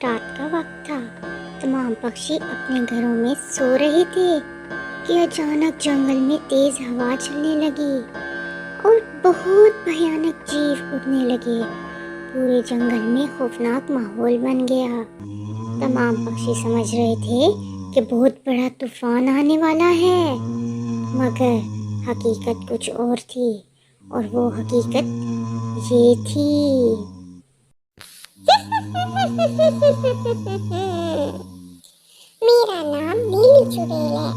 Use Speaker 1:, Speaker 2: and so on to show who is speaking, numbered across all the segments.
Speaker 1: رات کا وقت تھا۔ تمام پکشی اپنے گھروں میں سو رہے تھے کہ اچانک جنگل میں تیز ہوا چلنے لگی اور بہت بھیانک جیو اڑنے لگے۔ پورے جنگل میں خوفناک ماحول بن گیا۔ تمام پکشی سمجھ رہے تھے کہ بہت بڑا طوفان آنے والا ہے، مگر حقیقت کچھ اور تھی، اور وہ حقیقت یہ تھی۔ میرا نام نیلی چڑیل ہے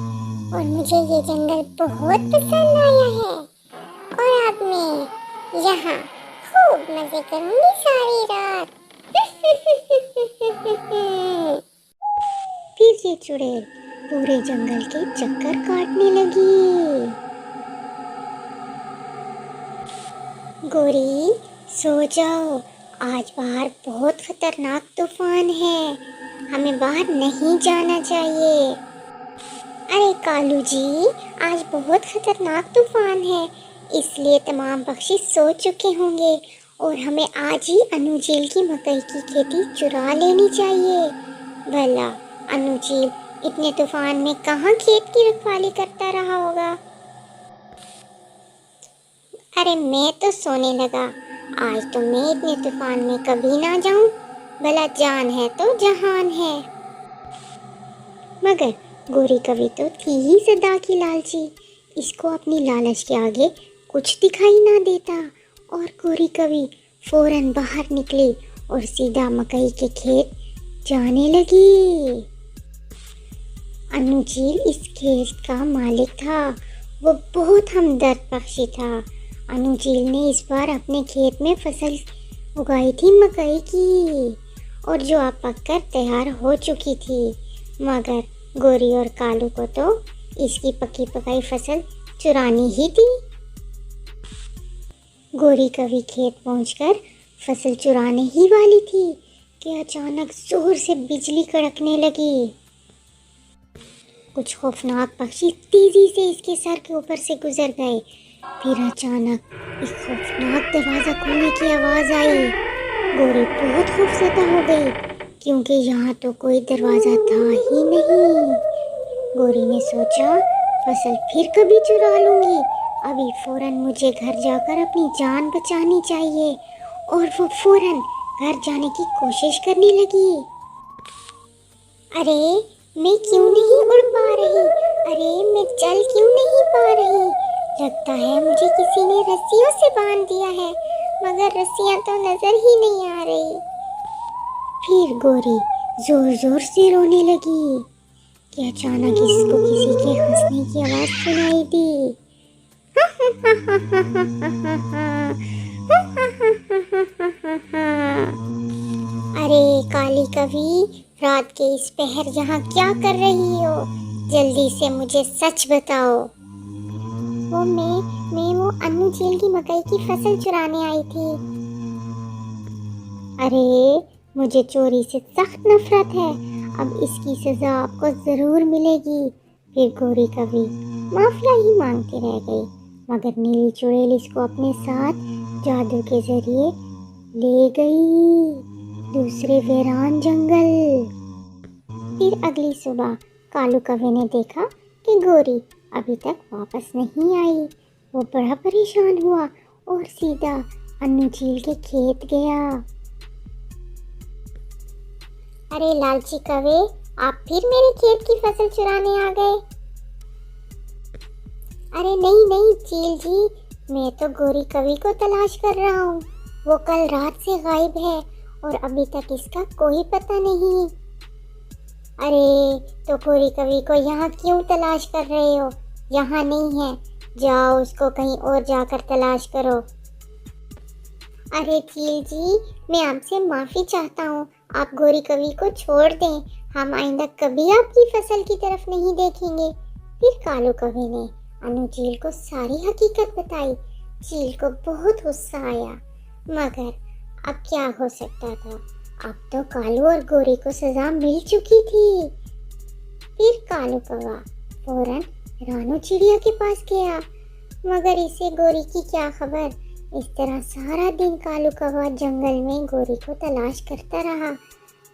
Speaker 1: اور مجھے یہ جنگل بہت پسند آیا ہے، اور اب میں یہاں خوب مزے کروں گی ساری رات۔ پھر یہ چڑیل پورے جنگل کے چکر کاٹنے لگی۔ گوری سو جاؤ، آج باہر بہت خطرناک طوفان ہے، ہمیں باہر نہیں جانا چاہیے۔ ارے کالو جی، آج بہت خطرناک طوفان ہے، اس لیے تمام پکشی سو چکے ہوں گے اور ہمیں آج ہی انو جھیل کی مکئی کی کھیتی چرا لینی چاہیے۔ بھلا انو جھیل اتنے طوفان میں کہاں کھیت کی رکھوالی کرتا رہا ہوگا؟ ارے میں تو سونے لگا، آج تو میں اتنے طوفان میں کبھی نہ جاؤں، بھلا جان ہے تو جہان ہے۔ مگر گوری کوی تو تھی ہی صدا کی لالچی، اس کو اپنی لالچ کے آگے کچھ دکھائی نہ دیتا، اور گوری کوی فوراً باہر نکلی اور سیدھا مکئی کے کھیت جانے لگی۔ انو جھیل اس کھیت کا مالک تھا، وہ بہت ہمدرد پکشی تھا۔ انو جھیل نے اس بار اپنے کھیت میں فصل اگائی تھی مکئی کی، اور جو اب پک کر تیار ہو چکی تھی، مگر گوری اور کالو کو تو اس کی پکی پکائی فصل چرانی ہی تھی۔ گوری کوی کھیت پہنچ کر فصل چرانے ہی والی تھی کہ اچانک زور سے بجلی کڑکنے لگی۔ کچھ خوفناک پکشی تیزی سے اس کے سر کے اوپر سے گزر گئے، پھر اچانک ایک خوفناک دروازہ کھلنے کی آواز آئی۔ گوری بہت خوفزدہ ہو گئی کیونکہ یہاں تو کوئی دروازہ تھا ہی نہیں۔ گوری نے سوچا، فصل پھر کبھی چرا لوں گی، ابھی فوراً مجھے گھر جا کر اپنی جان بچانی چاہیے، اور وہ فوراً گھر جانے کی کوشش کرنے لگی۔ ارے میں کیوں نہیں اڑ پا رہی؟ ارے میں چل کیوں نہیں پا رہی؟ لگتا ہے مجھے کسی نے رسیوں سے باندھ دیا ہے، مگر رسیاں تو نظر ہی نہیں آ رہی۔ پھر گوری زور زور سے رونے لگی کہ اچانک اس کو کسی کے ہنسنے کی آواز سنائی دی۔ ارے کالی کوی، رات کے اس پہر یہاں کیا کر رہی ہو؟ جلدی سے مجھے سچ بتاؤ۔ میں وہ انو جھیل کی مکئی کی فصل چرانے آئی تھی۔ ارے مجھے چوری سے سخت نفرت ہے، اب اس کی سزا آپ کو ضرور ملے گی۔ پھر گوری کوی معافیا ہی مانگتی رہ گئی، مگر نیلی چڑیل اس کو اپنے ساتھ جادو کے ذریعے لے گئی دوسرے ویران جنگل۔ پھر اگلی صبح کالو کوی نے دیکھا کہ گوری ابھی تک واپس نہیں آئی۔ وہ بڑا پریشان ہوا اور سیدھا انو جھیل کے کھیت گیا۔ ارے لالچی کوے، آپ پھر میرے کھیت کی فصل چرانے آ گئے؟ ارے نہیں چیل جی، میں تو گوری کوی کو تلاش کر رہا ہوں، وہ کل رات سے غائب ہے اور ابھی تک اس کا کوئی پتہ نہیں۔ ارے تو گوری کوی کو یہاں کیوں تلاش کر رہے ہو؟ یہاں نہیں ہے، جاؤ اس کو کہیں اور جا کر تلاش کرو۔ ارے چیل جی، میں آپ سے معافی چاہتا ہوں، آپ گوری کوی کو چھوڑ دیں، ہم آئندہ کبھی آپ کی فصل کی طرف نہیں دیکھیں گے۔ پھر کالو کوی نے انو جھیل کو ساری حقیقت بتائی۔ چیل کو بہت غصہ آیا، مگر اب کیا ہو سکتا تھا، اب تو کالو اور گوری کو سزا مل چکی تھی۔ پھر کالو کوا فوراً رانو چڑیا کے پاس گیا، مگر اسے گوری کی کیا خبر۔ اس طرح سارا دن کالو کوا جنگل میں گوری کو تلاش کرتا رہا،